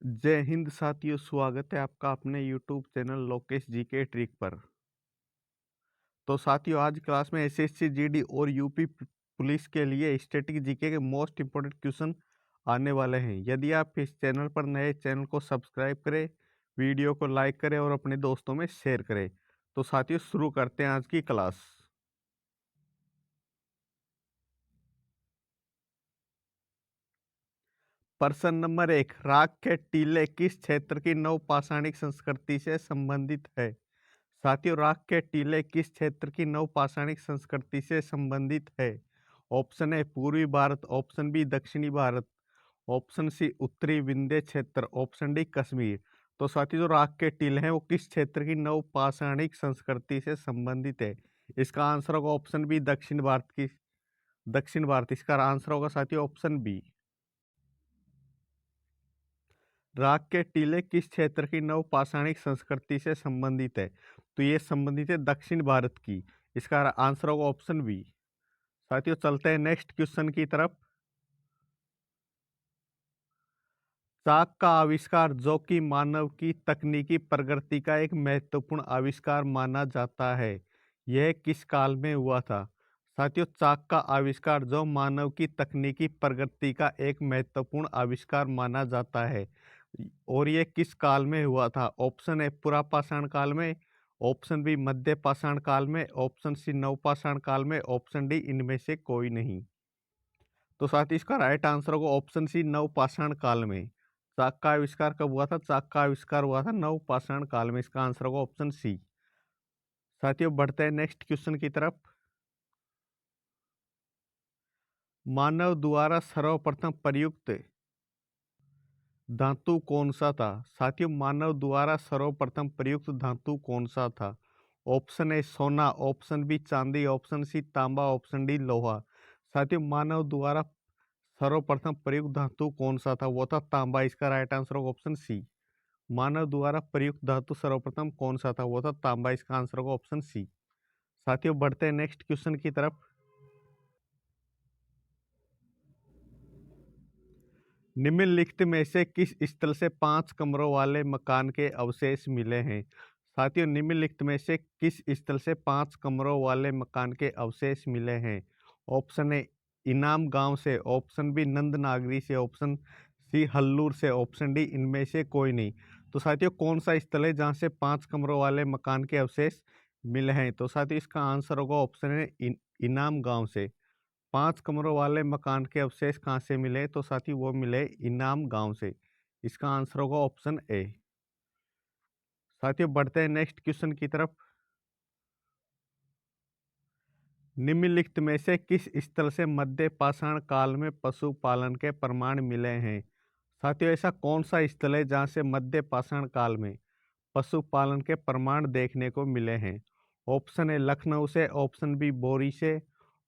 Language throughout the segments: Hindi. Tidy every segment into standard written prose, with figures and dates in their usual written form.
जय हिंद साथियों, स्वागत है आपका अपने यूट्यूब चैनल लोकेश जी के ट्रिक पर। तो साथियों, आज क्लास में एसएससी जीडी और यूपी पुलिस के लिए स्टैटिक जीके के मोस्ट इंपॉर्टेंट क्वेश्चन आने वाले हैं। यदि आप इस चैनल पर नए, चैनल को सब्सक्राइब करें, वीडियो को लाइक करें और अपने दोस्तों में शेयर करें। तो साथियों, शुरू करते हैं आज की क्लास। प्रश्न नंबर 1, राग के टीले किस क्षेत्र की नवपाषाणिक संस्कृति से संबंधित है? साथियों, राग के टीले किस क्षेत्र की नवपाषाणिक संस्कृति से संबंधित है? ऑप्शन ए पूर्वी भारत, ऑप्शन बी दक्षिणी भारत, ऑप्शन सी उत्तरी विंध्य क्षेत्र, ऑप्शन डी कश्मीर। तो साथियों, जो राग के टीले हैं वो किस क्षेत्र की नवपाषाणिक संस्कृति से संबंधित है? इसका आंसर होगा ऑप्शन बी दक्षिण भारत की। दक्षिण भारत इसका आंसर होगा साथियों ऑप्शन बी। राग के टीले किस क्षेत्र की नवपाषाणिक संस्कृति से संबंधित है? तो ये संबंधित है दक्षिण भारत की। इसका आंसर होगा ऑप्शन बी। साथियों, चलते हैं नेक्स्ट क्वेश्चन की तरफ। चाक का आविष्कार, जो कि मानव की तकनीकी प्रगति का एक महत्वपूर्ण आविष्कार माना जाता है, यह किस काल में हुआ था? साथियों, चाक का आविष्कार जो मानव की तकनीकी प्रगति का एक महत्वपूर्ण आविष्कार माना जाता है, और यह किस काल में हुआ था? ऑप्शन ए पुरापाषाण काल में, ऑप्शन बी मध्य पाषाण काल में, ऑप्शन सी नवपाषाण काल में, ऑप्शन डी इनमें से कोई नहीं। तो साथ ही इसका राइट आंसर होगा ऑप्शन सी नवपाषाण काल में। चाक का आविष्कार कब हुआ था? चाक का आविष्कार हुआ था नवपाषाण काल में। इसका आंसर होगा ऑप्शन सी। साथियों, बढ़ते हैं नेक्स्ट क्वेश्चन की तरफ। मानव द्वारा सर्वप्रथम प्रयुक्त धातु कौन सा था? साथियों, मानव द्वारा सर्वप्रथम प्रयुक्त धातु कौन सा था? ऑप्शन ए सोना, ऑप्शन बी चांदी, ऑप्शन सी तांबा, ऑप्शन डी लोहा। साथियों, मानव द्वारा सर्वप्रथम प्रयुक्त धातु कौन सा था? वो था तांबा। इसका राइट आंसर होगा ऑप्शन सी। मानव द्वारा प्रयुक्त धातु सर्वप्रथम कौन सा था? वो था तांबा। इसका आंसर होगा ऑप्शन सी। साथियों, बढ़ते हैं नेक्स्ट क्वेश्चन की तरफ। निम्नलिखित में से किस स्थल से 5 कमरों वाले मकान के अवशेष मिले हैं? साथियों, निम्नलिखित में से किस स्थल से 5 कमरों वाले मकान के अवशेष मिले हैं? ऑप्शन ए इनाम गांव से, ऑप्शन बी नंदनागरी से, ऑप्शन सी हल्लूर से, ऑप्शन डी इनमें से कोई नहीं। तो साथियों, कौन सा स्थल है जहां से 5 कमरों वाले मकान के अवशेष मिले हैं? तो साथियों, इसका आंसर होगा ऑप्शन ए इनाम गांव से। 5 कमरों वाले मकान के अवशेष कहाँ से मिले? तो साथी वो मिले इनाम गांव से। इसका आंसर होगा ऑप्शन ए। साथियों, बढ़ते हैं नेक्स्ट क्वेश्चन की तरफ। निम्नलिखित में से किस स्थल से मध्य पाषाण काल में पशुपालन के प्रमाण मिले हैं? साथियों, ऐसा कौन सा स्थल है जहाँ से मध्य पाषाण काल में पशुपालन के प्रमाण देखने को मिले हैं? ऑप्शन ए लखनऊ से, ऑप्शन बी बोरी से,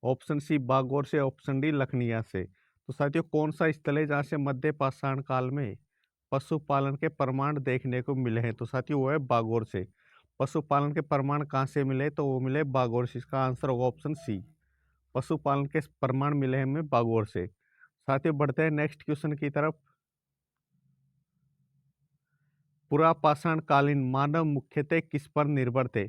ऑप्शन सी बागौर से, ऑप्शन डी लखनिया से। तो साथियों, कौन सा स्थल है जहाँ से मध्य पाषाण काल में पशुपालन के प्रमाण देखने को मिले हैं? तो साथियों, वो है बागौर से। पशुपालन के प्रमाण कहाँ से मिले? तो वो मिले बागौर से। इसका आंसर होगा ऑप्शन सी। पशुपालन के प्रमाण मिले हैं हमें बागौर से। साथियों, बढ़ते हैं नेक्स्ट क्वेश्चन की तरफ। पुरापाषाण कालीन मानव मुख्यतः किस पर निर्भर थे?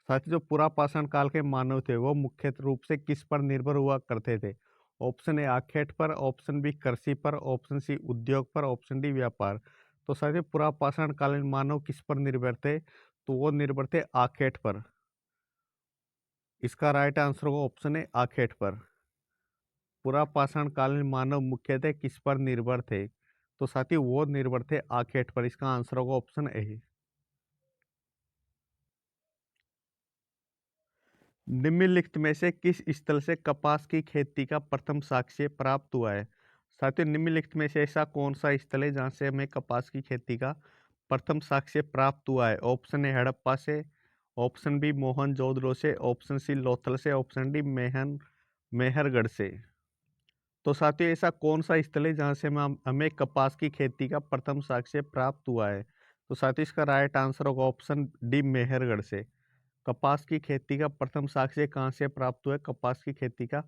साथियों, जो पुरापाषाण काल के मानव थे वो मुख्य रूप से किस पर निर्भर हुआ करते थे? ऑप्शन ए आखेट पर, ऑप्शन बी कृषि पर, ऑप्शन सी उद्योग पर, ऑप्शन डी व्यापार। तो साथियों, पुरापाषाण कालीन मानव किस पर निर्भर थे? तो वो निर्भर थे आखेट पर। इसका राइट आंसर होगा ऑप्शन ए आखेट पर। पुरापाषाण कालीन मानव मुख्यतः किस पर निर्भर थे? तो साथियों, वो निर्भर थे आखेट पर। इसका आंसर होगा ऑप्शन ए। निम्नलिखित में से किस स्थल से कपास की खेती का प्रथम साक्ष्य प्राप्त हुआ है? साथियों, निम्नलिखित में से ऐसा कौन सा स्थल है जहां से हमें कपास की खेती का प्रथम साक्ष्य प्राप्त हुआ है? ऑप्शन ए हड़प्पा से, ऑप्शन बी मोहनजोदड़ो से, ऑप्शन सी लोथल से, ऑप्शन डी मेहरगढ़ से। तो साथियों, ऐसा कौन सा स्थल है जहां से हमें कपास की खेती का प्रथम साक्ष्य प्राप्त हुआ है? तो साथियों, इसका राइट आंसर होगा ऑप्शन डी मेहरगढ़ से। कपास की खेती का प्रथम साक्ष्य कहाँ से प्राप्त हुआ है? कपास की खेती का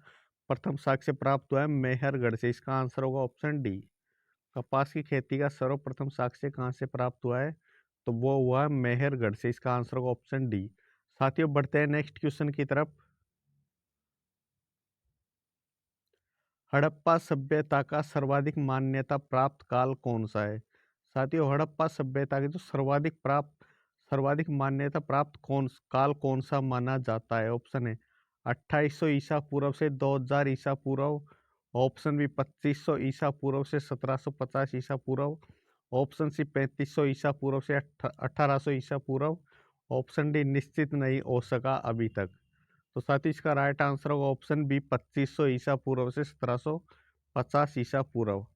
प्रथम साक्ष्य प्राप्त हुआ है मेहरगढ़ से। इसका आंसर होगा ऑप्शन डी। कपास की खेती का सर्वप्रथम साक्ष्य कहाँ से प्राप्त हुआ है? तो वो हुआ मेहरगढ़ से। इसका आंसर होगा ऑप्शन डी। साथियों बढ़ते हैं नेक्स्ट क्वेश्चन की तरफ। हड़प्पा सभ्यता का सर्वाधिक मान्यता प्राप्त काल कौन सा है? साथियों हड़प्पा सभ्यता के जो सर्वाधिक मान्यता प्राप्त कौन सा माना जाता है? ऑप्शन है 2800 ईसा पूर्व से 2000 ईसा पूर्व। ऑप्शन बी 2500 ईसा पूर्व से 1750 ईसा पूर्व। ऑप्शन सी 3500 ईसा पूर्व से 1800 ईसा पूर्व। ऑप्शन डी निश्चित नहीं हो सका अभी तक। तो साथ ही इसका राइट आंसर होगा ऑप्शन बी 2500 ईसा पूर्व से 1750 ईसा पूर्व।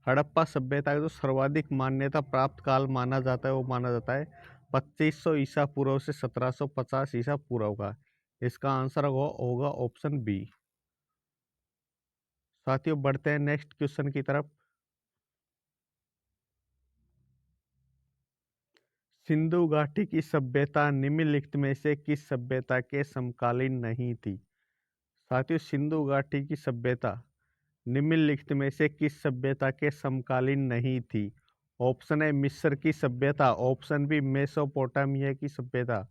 हड़प्पा सभ्यता का जो सर्वाधिक मान्यता प्राप्त काल माना जाता है वो माना जाता है 2500 ईसा पूर्व से 1750 ईसा पूर्व का। इसका आंसर होगा ऑप्शन बी। साथियों बढ़ते हैं नेक्स्ट क्वेश्चन की तरफ। सिंधु घाटी की सभ्यता निम्नलिखित में से किस सभ्यता के समकालीन नहीं थी? साथियों सिंधु घाटी की सभ्यता निम्नलिखित में से किस सभ्यता के समकालीन नहीं थी? ऑप्शन है मिस्र की सभ्यता। ऑप्शन बी मेसोपोटामिया की सभ्यता।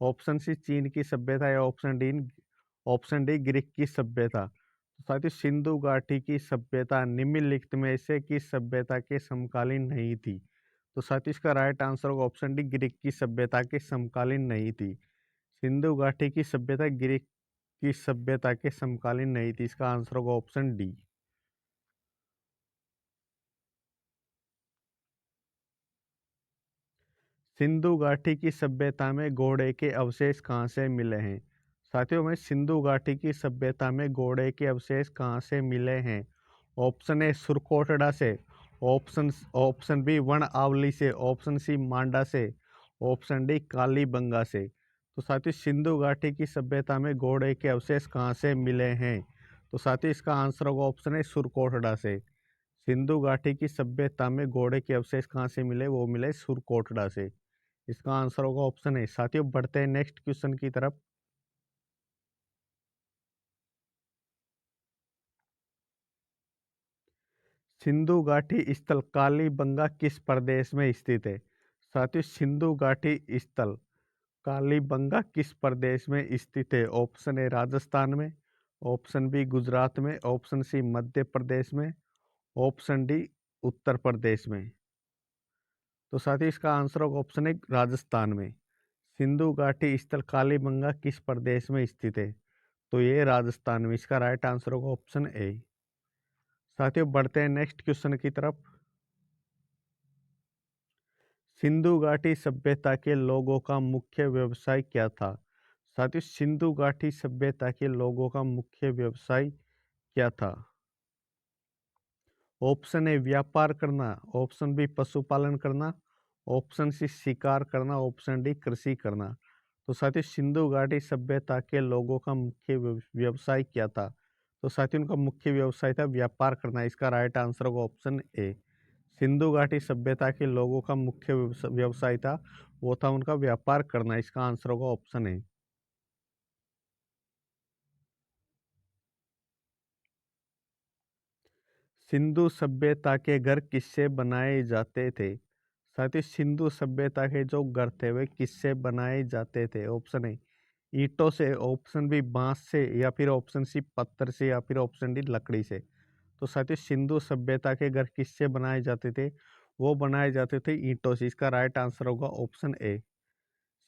ऑप्शन सी चीन की सभ्यता या ऑप्शन डी ग्रीक की सभ्यता। तो साथियों सिंधु घाटी की सभ्यता निम्नलिखित में से किस सभ्यता के समकालीन नहीं थी? तो साथियों इसका राइट आंसर होगा ऑप्शन डी ग्रीक की सभ्यता के समकालीन नहीं थी। सिंधु घाटी की सभ्यता ग्रीक की सभ्यता के समकालीन नहीं थी। इसका आंसर होगा ऑप्शन डी। सिंधु घाटी की सभ्यता में घोड़े के अवशेष कहाँ से मिले हैं? साथियों में सिंधु घाटी की सभ्यता में घोड़े के अवशेष कहाँ से मिले हैं? ऑप्शन ए सुरकोटड़ा से। Option option B Banawali से। ऑप्शन सी मांडा से। ऑप्शन डी कालीबंगा से। तो साथियों सिंधु घाटी की सभ्यता में घोड़े के अवशेष कहाँ से मिले हैं? तो साथियों इसका आंसर होगा ऑप्शन ए सुरकोटड़ा से। सिंधु घाटी की सभ्यता में घोड़े के अवशेष कहाँ से मिले? वो मिले सुरकोटड़ा से। इसका आंसर होगा ऑप्शन ए। साथियों बढ़ते हैं नेक्स्ट क्वेश्चन की तरफ। सिंधु घाटी स्थल कालीबंगा किस प्रदेश में स्थित है? साथियों सिंधु घाटी स्थल कालीबंगा किस प्रदेश में स्थित है? ऑप्शन ए राजस्थान में। ऑप्शन बी गुजरात में। ऑप्शन सी मध्य प्रदेश में। ऑप्शन डी उत्तर प्रदेश में। तो साथियों इसका आंसर होगा ऑप्शन ए राजस्थान में। सिंधु घाटी स्थल कालीबंगा किस प्रदेश में स्थित है? तो ये राजस्थान में। इसका राइट आंसर होगा ऑप्शन ए। साथियों बढ़ते हैं नेक्स्ट क्वेश्चन की तरफ। सिंधु घाटी सभ्यता के लोगों का मुख्य व्यवसाय क्या था? साथियों सिंधु घाटी सभ्यता के लोगों का मुख्य व्यवसाय क्या था? ऑप्शन ए व्यापार करना। ऑप्शन बी पशुपालन करना। ऑप्शन सी शिकार करना। ऑप्शन डी कृषि करना। तो साथियों सिंधु घाटी सभ्यता के लोगों का मुख्य व्यवसाय क्या था? तो साथियों उनका मुख्य व्यवसाय था व्यापार करना। इसका राइट आंसर होगा ऑप्शन ए। सिंधु घाटी सभ्यता के लोगों का मुख्य व्यवसाय था वो था उनका व्यापार करना। इसका आंसर होगा ऑप्शन ए। सिंधु सभ्यता के घर किससे बनाए जाते थे? साथ ही सिंधु सभ्यता के जो घर थे वे किससे बनाए जाते थे? ऑप्शन ए ईंटों से। ऑप्शन बी बांस से। या फिर ऑप्शन सी पत्थर से। या फिर ऑप्शन डी लकड़ी से। तो साथियों सिंधु सभ्यता के घर किससे बनाए जाते थे? वो बनाए जाते थे ईंटों से। इसका राइट आंसर होगा ऑप्शन ए।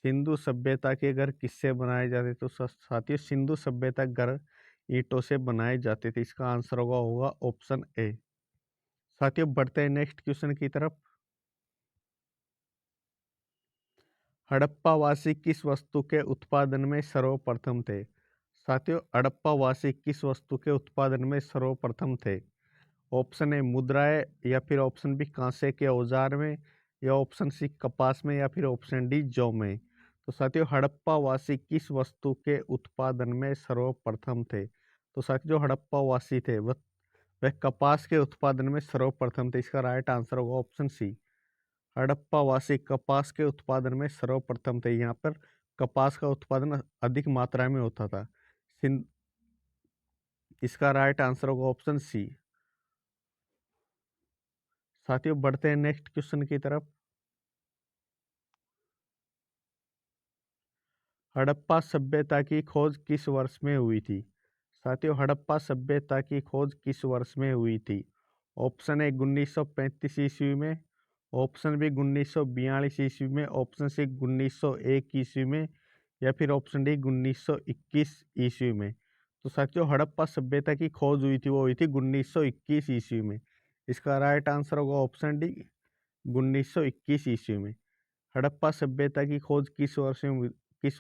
सिंधु सभ्यता के घर किससे बनाए जाते? तो साथियों सिंधु सभ्यता के घर ईंटों से बनाए जाते थे। इसका आंसर होगा ऑप्शन ए। साथियों बढ़ते हैं नेक्स्ट क्वेश्चन की तरफ। हड़प्पावासी किस वस्तु के उत्पादन में सर्वप्रथम थे? साथियों हड़प्पावासी किस वस्तु के उत्पादन में सर्वप्रथम थे? ऑप्शन ए मुद्राएं। या फिर ऑप्शन बी कांसे के औजार में। या ऑप्शन सी कपास में। या फिर ऑप्शन डी जौ में। तो साथियों हड़प्पा वासी किस वस्तु के उत्पादन में सर्वप्रथम थे? तो साथियों जो हड़प्पा वासी थे वह कपास के उत्पादन में सर्वप्रथम थे। इसका राइट आंसर होगा ऑप्शन सी। हड़प्पा वासी कपास के उत्पादन में सर्वप्रथम थे। यहाँ पर कपास का उत्पादन अधिक मात्रा में होता था। इसका राइट आंसर होगा ऑप्शन सी। साथियों बढ़ते हैं नेक्स्ट क्वेश्चन की तरफ। हड़प्पा सभ्यता की खोज किस वर्ष में हुई थी? साथियों हड़प्पा सभ्यता की खोज किस वर्ष में हुई थी? ऑप्शन ए 1935 ईस्वी में, ऑप्शन बी 1942 ईस्वी में, ऑप्शन सी 1901 ईस्वी में, या फिर ऑप्शन डी 1921 ईस्वी में। तो साथियों हड़प्पा सभ्यता की खोज हुई थी, वो हुई थी 1921 ईस्वी में। इसका राइट आंसर होगा ऑप्शन डी 1921 ईस्वी में। हड़प्पा सभ्यता की खोज किस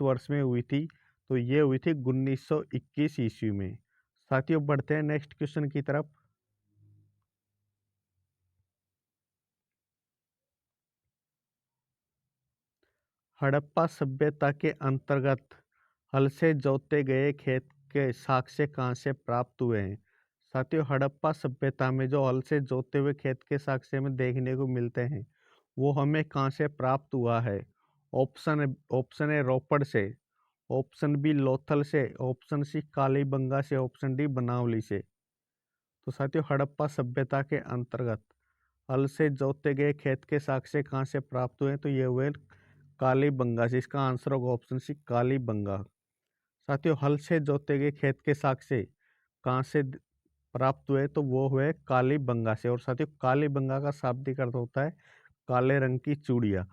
वर्ष में हुई थी? तो ये हुई थी 1921 ईस्वी में। साथियों बढ़ते हैं नेक्स्ट क्वेश्चन की तरफ। हड़प्पा सभ्यता के अंतर्गत हल से जोते गए खेत के साक्ष्य कहाँ से प्राप्त हुए हैं? साथियों हड़प्पा सभ्यता में जो हल से जोते हुए खेत के साक्ष्य में देखने को मिलते हैं, वो हमें कहाँ से प्राप्त हुआ है? ऑप्शन ए रोपड़ से, ऑप्शन बी लोथल से, ऑप्शन सी कालीबंगा से, ऑप्शन डी बनावली से। तो साथियों हड़प्पा सभ्यता के अंतर्गत हल से जोते गए खेत के साक्ष्य कहाँ से प्राप्त हुए? तो ये हुए कालीबंगा से। इसका आंसर होगा ऑप्शन सी कालीबंगा। साथियों हल से जोते गए खेत के साक्ष्य कहाँ से प्राप्त हुए? तो वो हुए कालीबंगा से। और साथियों कालीबंगा का शाब्दिक अर्थ होता है काले रंग की चूड़ियाँ।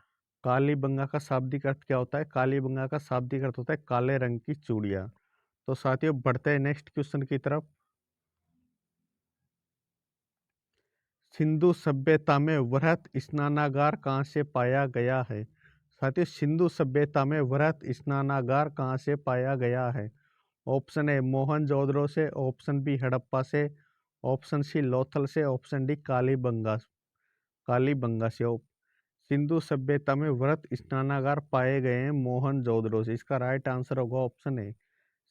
कालीबंगा का शाब्दिक अर्थ क्या होता है? कालीबंगा का शाब्दिक अर्थ होता है काले रंग की चूड़ियाँ। तो साथियों बढ़ते हैं नेक्स्ट क्वेश्चन की तरफ। सिंधु सभ्यता में वृहत स्नानागार कहाँ से पाया गया है? साथियों सिंधु सभ्यता में वृहत स्नानागार कहाँ से पाया गया है? ऑप्शन ए मोहनजोदड़ो से, ऑप्शन बी हड़प्पा से, ऑप्शन सी लोथल से, ऑप्शन डी कालीबंगा कालीबंगा से। सिंधु सभ्यता में वृहत स्नानागार पाए गए हैं मोहनजोदड़ो से। इसका राइट आंसर होगा ऑप्शन ए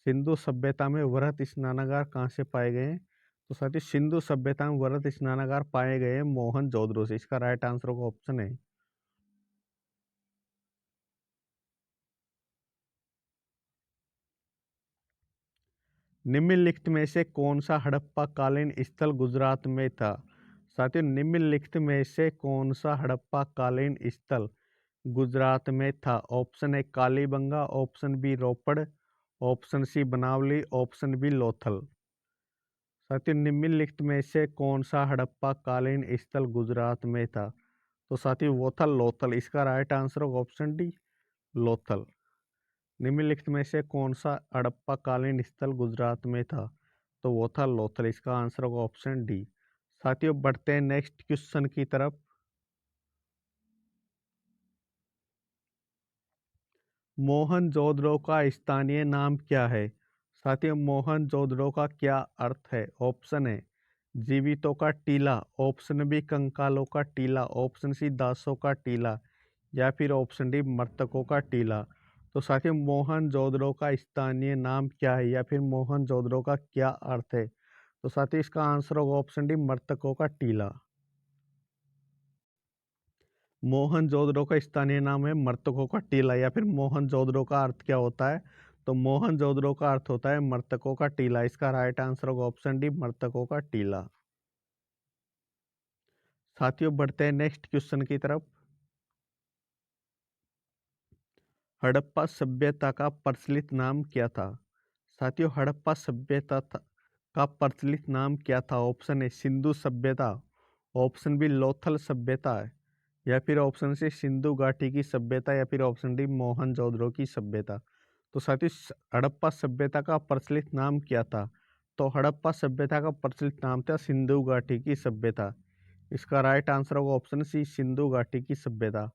सिंधु सभ्यता में वृहत स्नानागार कहाँ से पाए गए हैं? तो साथियों सिंधु सभ्यता में वृहत स्नानागार पाए गए हैं मोहनजोदड़ो से। इसका राइट आंसर होगा ऑप्शन है। निम्नलिखित में से कौन सा हड़प्पा कालीन स्थल गुजरात में था? साथियों निम्नलिखित में से कौन सा हड़प्पा कालीन स्थल गुजरात में था? Option A Kalibanga, option B Ropar, option C Banawali, option B Lothal. साथियों निम्नलिखित में से कौन सा हड़प्पा कालीन स्थल गुजरात में था? तो साथियों वो था लोथल। इसका राइट आंसर होगा ऑप्शन डी लोथल। निम्नलिखित में से कौन सा हड़प्पा कालीन स्थल गुजरात में था? तो वो था लोथल। इसका आंसर होगा ऑप्शन डी। साथियों बढ़ते हैं नेक्स्ट क्वेश्चन की तरफ। मोहनजोदड़ो का स्थानीय नाम क्या है? साथियों मोहनजोदड़ो का क्या अर्थ है? ऑप्शन है जीवितों का टीला, ऑप्शन बी कंकालों का टीला, ऑप्शन सी दासों का टीला, या फिर ऑप्शन डी मृतकों का टीला। तो साथियों मोहनजोदड़ो का स्थानीय नाम क्या है, या फिर मोहनजोदड़ो का क्या अर्थ है? तो साथियों इसका आंसर होगा ऑप्शन डी मृतकों का टीला। मोहनजोदड़ो का स्थानीय नाम है मृतकों का टीला, या फिर मोहनजोदड़ो का अर्थ क्या होता है? तो मोहनजोदड़ो का अर्थ होता है मृतकों का टीला। इसका राइट आंसर होगा ऑप्शन डी मृतकों का टीला। साथियों बढ़ते हैं नेक्स्ट क्वेश्चन की तरफ। हड़प्पा सभ्यता का प्रचलित नाम क्या था? साथियों हड़प्पा सभ्यता का प्रचलित नाम क्या था? ऑप्शन ए सिंधु सभ्यता, ऑप्शन बी लोथल सभ्यता, या फिर ऑप्शन सी सिंधु घाटी की सभ्यता, या फिर ऑप्शन डी मोहनजोदड़ो की सभ्यता। तो साथियों हड़प्पा सभ्यता का प्रचलित नाम क्या था? तो हड़प्पा सभ्यता का प्रचलित नाम था सिंधु घाटी की सभ्यता। इसका राइट आंसर होगा ऑप्शन सी सिंधु घाटी की सभ्यता।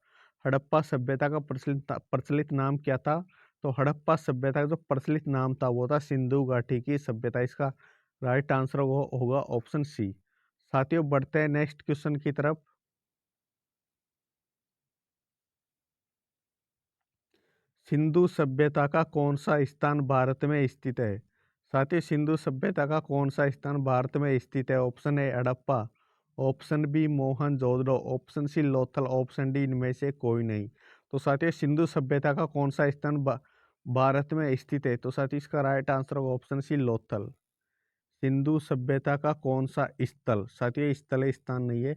हड़प्पा सभ्यता का प्रचलित नाम क्या था? तो हड़प्पा सभ्यता का जो प्रचलित नाम था वो था सिंधु घाटी की सभ्यता। इसका राइट आंसर होगा ऑप्शन सी। साथियों बढ़ते हैं नेक्स्ट क्वेश्चन की तरफ। सिंधु सभ्यता का कौन सा स्थान भारत में स्थित है? साथियों सिंधु सभ्यता का कौन सा स्थान भारत में स्थित है? Option A Harappa, option B Mohenjodaro, option C Lothal, option D इनमें से कोई नहीं। तो साथियों सिंधु सभ्यता का कौन सा स्थान भारत में स्थित है? तो साथियों इसका राइट आंसर होगा ऑप्शन सी लोथल। सिंधु सभ्यता का कौन सा स्थल, साथियों स्थल स्थान नहीं है,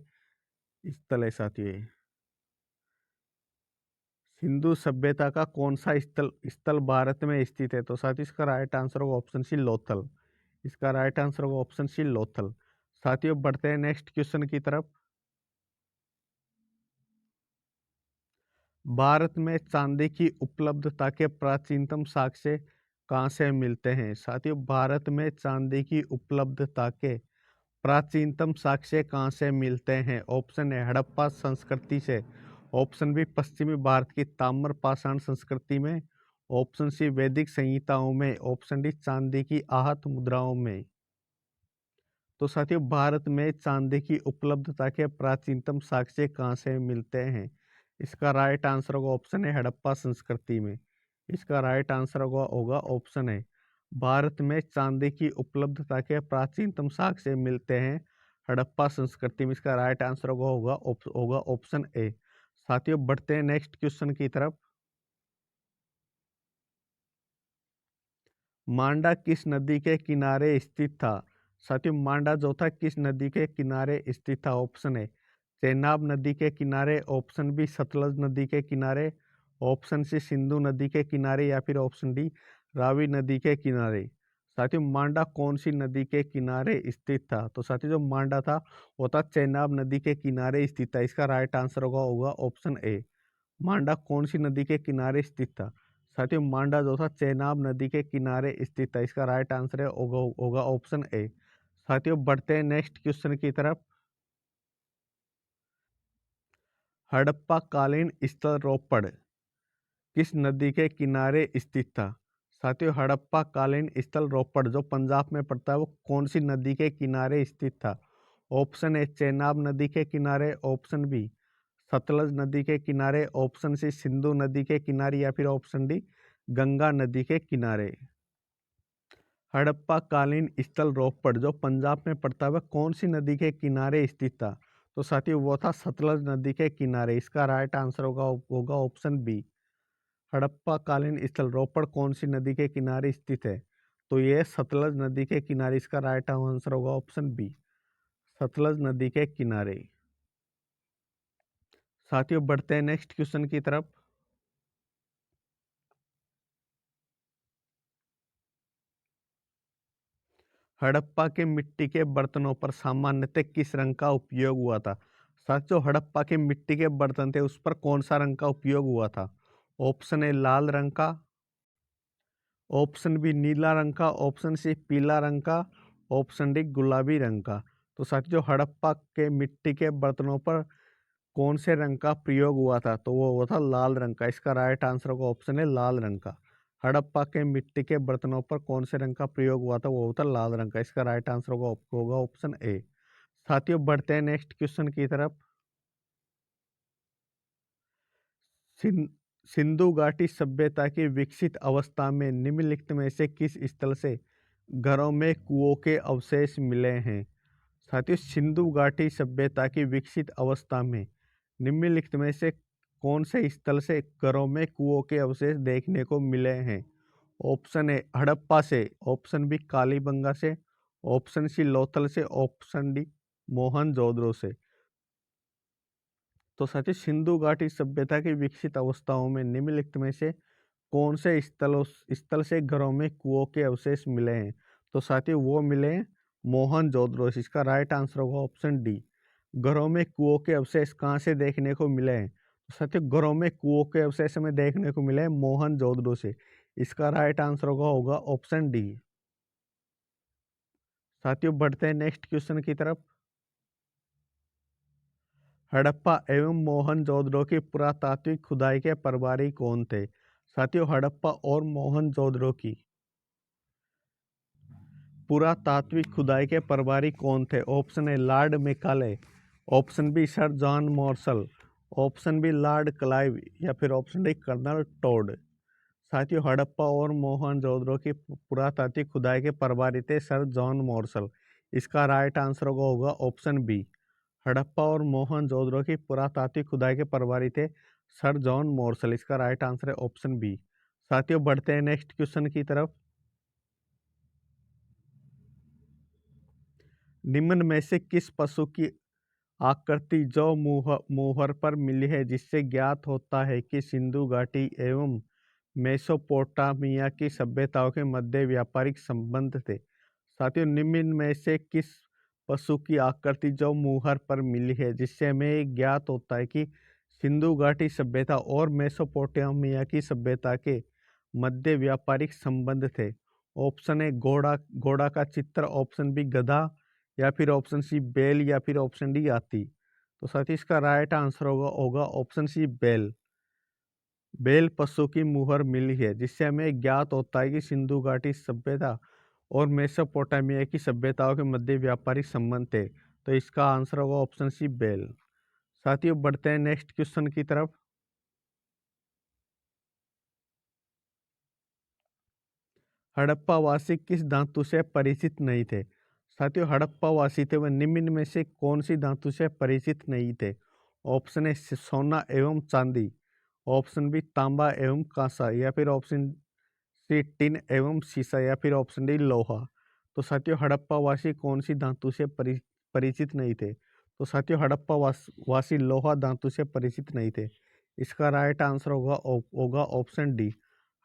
स्थल है साथियों ये। सिंधु सभ्यता का कौन सा स्थल स्थल भारत में स्थित है? तो साथियों इसका राइट आंसर होगा ऑप्शन सी लोथल। इसका राइट आंसर होगा ऑप्शन सी लोथल। साथियों बढ़ते हैं नेक्स्ट क्वेश्चन की तरफ। भारत में चांदी की उपलब्धता के प्राचीनतम साक्ष्य कहाँ से मिलते हैं? साथियों भारत में चांदी की उपलब्धता के प्राचीनतम साक्ष्य कहाँ से मिलते हैं? ऑप्शन ए हड़प्पा संस्कृति से, ऑप्शन बी पश्चिमी भारत की ताम्र पाषाण संस्कृति में, ऑप्शन सी वैदिक संहिताओं में, ऑप्शन डी चांदी की आहत मुद्राओं में। तो साथियों भारत में चांदी की उपलब्धता के प्राचीनतम साक्ष्य कहाँ से मिलते हैं? इसका राइट आंसर होगा ऑप्शन है हड़प्पा संस्कृति में। इसका राइट आंसर होगा ऑप्शन है। भारत में चांदी की उपलब्धता के प्राचीनतम साक्ष्य मिलते हैं हड़प्पा संस्कृति में। इसका राइट आंसर होगा ऑप्शन ए। साथियों बढ़ते हैं नेक्स्ट क्वेश्चन की तरफ। मांडा किस नदी के किनारे स्थित था? साथियों मांडा जो था किस नदी के किनारे स्थित था? ऑप्शन है चेनाब नदी के किनारे, ऑप्शन बी सतलज नदी के किनारे, ऑप्शन सी सिंधु नदी के किनारे या फिर ऑप्शन डी रावी नदी के किनारे। साथियों मांडा कौन सी नदी के किनारे स्थित था? तो साथियों जो मांडा था वो था चेनाब नदी के किनारे स्थित था। इसका राइट आंसर होगा ऑप्शन ए। मांडा कौन सी नदी के किनारे स्थित था? साथियों मांडा जो था चेनाब नदी के किनारे स्थित था। इसका राइट आंसर होगा ऑप्शन ए। साथियों बढ़ते हैं नेक्स्ट क्वेश्चन की तरफ। हड़प्पा कालीन स्थल रोपड़ किस नदी के किनारे स्थित था? साथियों हड़प्पा कालीन स्थल रोपड़ जो पंजाब में पड़ता है वो कौन सी नदी के किनारे स्थित था? ऑप्शन ए चेनाब नदी के किनारे, ऑप्शन बी सतलज नदी के किनारे, ऑप्शन सी सिंधु नदी के किनारे या फिर ऑप्शन डी गंगा नदी के किनारे। हड़प्पा कालीन स्थल रोपड़ जो पंजाब में पड़ता है वह कौन सी नदी के किनारे स्थित था? तो साथियों वो था सतलज नदी के किनारे। इसका राइट आंसर होगा ऑप्शन बी। हड़प्पा कालीन स्थल रोपड़ कौन सी नदी के किनारे स्थित है? तो ये सतलज नदी के किनारे। इसका राइट आंसर होगा ऑप्शन बी सतलज नदी के किनारे। साथियों बढ़ते हैं नेक्स्ट क्वेश्चन की तरफ। हड़प्पा के मिट्टी के बर्तनों पर सामान्यतः किस रंग का उपयोग हुआ था? साथियों हड़प्पा के मिट्टी के बर्तन थे उस पर कौन सा रंग का उपयोग हुआ था? ऑप्शन ए लाल रंग का, ऑप्शन बी नीला रंग का, ऑप्शन सी पीला रंग का, ऑप्शन डी गुलाबी रंग का। तो साथियों हड़प्पा के मिट्टी के बर्तनों पर कौन से रंग का प्रयोग हुआ था? तो वो हुआ था लाल रंग का। इसका राइट आंसर होगा ऑप्शन है लाल रंग का। हड़प्पा के मिट्टी के बर्तनों पर कौन से रंग का प्रयोग हुआ था? वो होता लाल रंग का। इसका राइट आंसर होगा ऑप्शन ए। साथियों बढ़ते हैं नेक्स्ट क्वेश्चन की तरफ। सिं- सिंधु घाटी सभ्यता की विकसित अवस्था में निम्नलिखित में से किस स्थल से घरों में कुओं के अवशेष मिले हैं? साथियों सिंधु घाटी सभ्यता की विकसित अवस्था में निम्नलिखित में से कौन से स्थल से घरों में कुओं के अवशेष देखने को मिले हैं? ऑप्शन ए हड़प्पा से, ऑप्शन बी कालीबंगा से, ऑप्शन सी लोथल से, ऑप्शन डी मोहनजोदड़ो से। तो साथियों सिंधु घाटी सभ्यता की विकसित अवस्थाओं में निम्नलिखित में से कौन से स्थल से घरों में कुओं के अवशेष मिले हैं? तो साथियों वो मिले हैं मोहनजोदड़ो। इसका राइट आंसर होगा ऑप्शन डी। घरों में कुओं के अवशेष कहाँ से देखने को मिले हैं? तो साथियों घरों में कुओं के अवशेष हमें देखने को मिले हैं मोहनजोदड़ो से। इसका राइट आंसर होगा ऑप्शन डी। साथियों बढ़ते हैं नेक्स्ट क्वेश्चन की तरफ। हड़प्पा एवं मोहनजोदड़ो की पुरातात्विक खुदाई के प्रभारी कौन थे? साथियों हड़प्पा और मोहनजोदड़ो की पुरातात्विक खुदाई के प्रभारी कौन थे? Option A Lord Macaulay, option B sir John Marshall, option B Lord Clive या फिर ऑप्शन डी कर्नल टोड। साथियों हड़प्पा और मोहनजोदड़ो की पुरातात्विक खुदाई के प्रभारी थे सर जॉन मॉर्सल। इसका राइट आंसर होगा ऑप्शन बी। हड़प्पा और मोहनजोदड़ो की पुरातात्विक खुदाई के प्रभारी थे सर जॉन मॉर्सल। इसका राइट आंसर है ऑप्शन बी। साथियों बढ़ते हैं नेक्स्ट क्वेश्चन की तरफ। निम्न में से किस पशु की आकृति जो मुहर पर मिली है, जिससे ज्ञात होता है कि सिंधु घाटी एवं मेसोपोटामिया की सभ्यताओं के मध्य व्यापारिक संबंध थे। साथियों, निम्न में से किस पशु की आकृति जो मुहर पर मिली है, जिससे हमें ज्ञात होता है कि सिंधु घाटी सभ्यता और मेसोपोटामिया की सभ्यता के मध्य व्यापारिक संबंध थे? ऑप्शन ए घोड़ा, घोड़ा का चित्र, ऑप्शन बी गधा, या फिर ऑप्शन सी बैल, या फिर ऑप्शन डी हाथी। तो साथियों, इसका राइट आंसर होगा ऑप्शन सी बैल। बैल पशु की मुहर मिली है, जिससे हमें ज्ञात होता है कि सिंधु घाटी सभ्यता और मेसोपोटामिया की सभ्यताओं के मध्य व्यापारिक संबंध थे। तो इसका आंसर होगा ऑप्शन सी बैल। साथियों, बढ़ते हैं नेक्स्ट क्वेश्चन की तरफ। हड़प्पावासी किस धातु से परिचित नहीं थे? साथियों, हड़प्पावासी थे वह निम्न में से कौन सी धातु से परिचित नहीं थे? ऑप्शन ए सोना एवं चांदी, ऑप्शन बी तांबा एवं कांसा, या फिर ऑप्शन सी टिन एवं शीशा, या फिर ऑप्शन डी लोहा। तो साथियों, हड़प्पावासी कौन सी धातु से परिचित नहीं थे? तो साथियों, हड़प्पावासी लोहा धातु से परिचित नहीं थे। इसका राइट आंसर होगा ऑप्शन डी।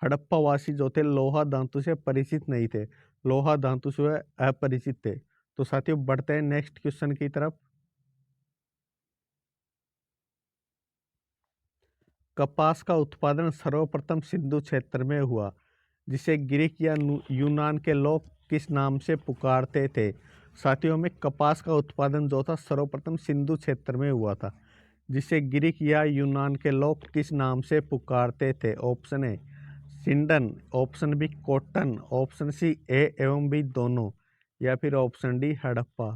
हड़प्पावासी जो थे लोहा धातु से परिचित नहीं थे, लोहा धातु से वह अपरिचित थे। तो साथियों, बढ़ते हैं नेक्स्ट क्वेश्चन की तरफ। कपास का उत्पादन सर्वप्रथम सिंधु क्षेत्र में हुआ, जिसे ग्रीक या यूनान के लोग किस नाम से पुकारते थे? साथियों में कपास का उत्पादन जो था सर्वप्रथम सिंधु क्षेत्र में हुआ था, जिसे ग्रीक या यूनान के लोग किस नाम से पुकारते थे? Option A sindon, option B cotton, option C A एवं बी दोनों, या फिर ऑप्शन डी हड़प्पा।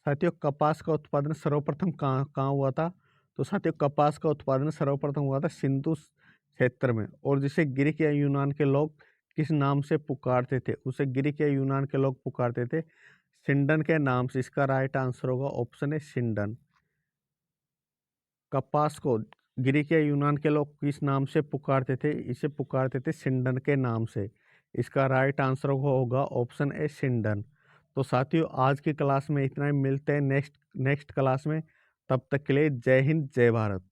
साथियों, कपास का उत्पादन सर्वप्रथम कहाँ कहाँ हुआ था? तो साथियों, कपास का उत्पादन सर्वप्रथम हुआ था सिंधु क्षेत्र में, और जिसे ग्रीक या यूनान के लोग किस नाम से पुकारते थे? उसे ग्रीक या यूनान के लोग पुकारते थे सिंडन के नाम से। इसका राइट आंसर होगा ऑप्शन ए सिंडन। कपास को ग्रीक या यूनान के लोग किस नाम से पुकारते थे? इसे पुकारते थे सिंडन के नाम से। इसका राइट आंसर होगा ऑप्शन ए सिंडन। तो साथियों, आज की क्लास में इतना ही। मिलते हैं नेक्स्ट नेक्स्ट क्लास में। तब तक के लिए जय हिंद, जय भारत।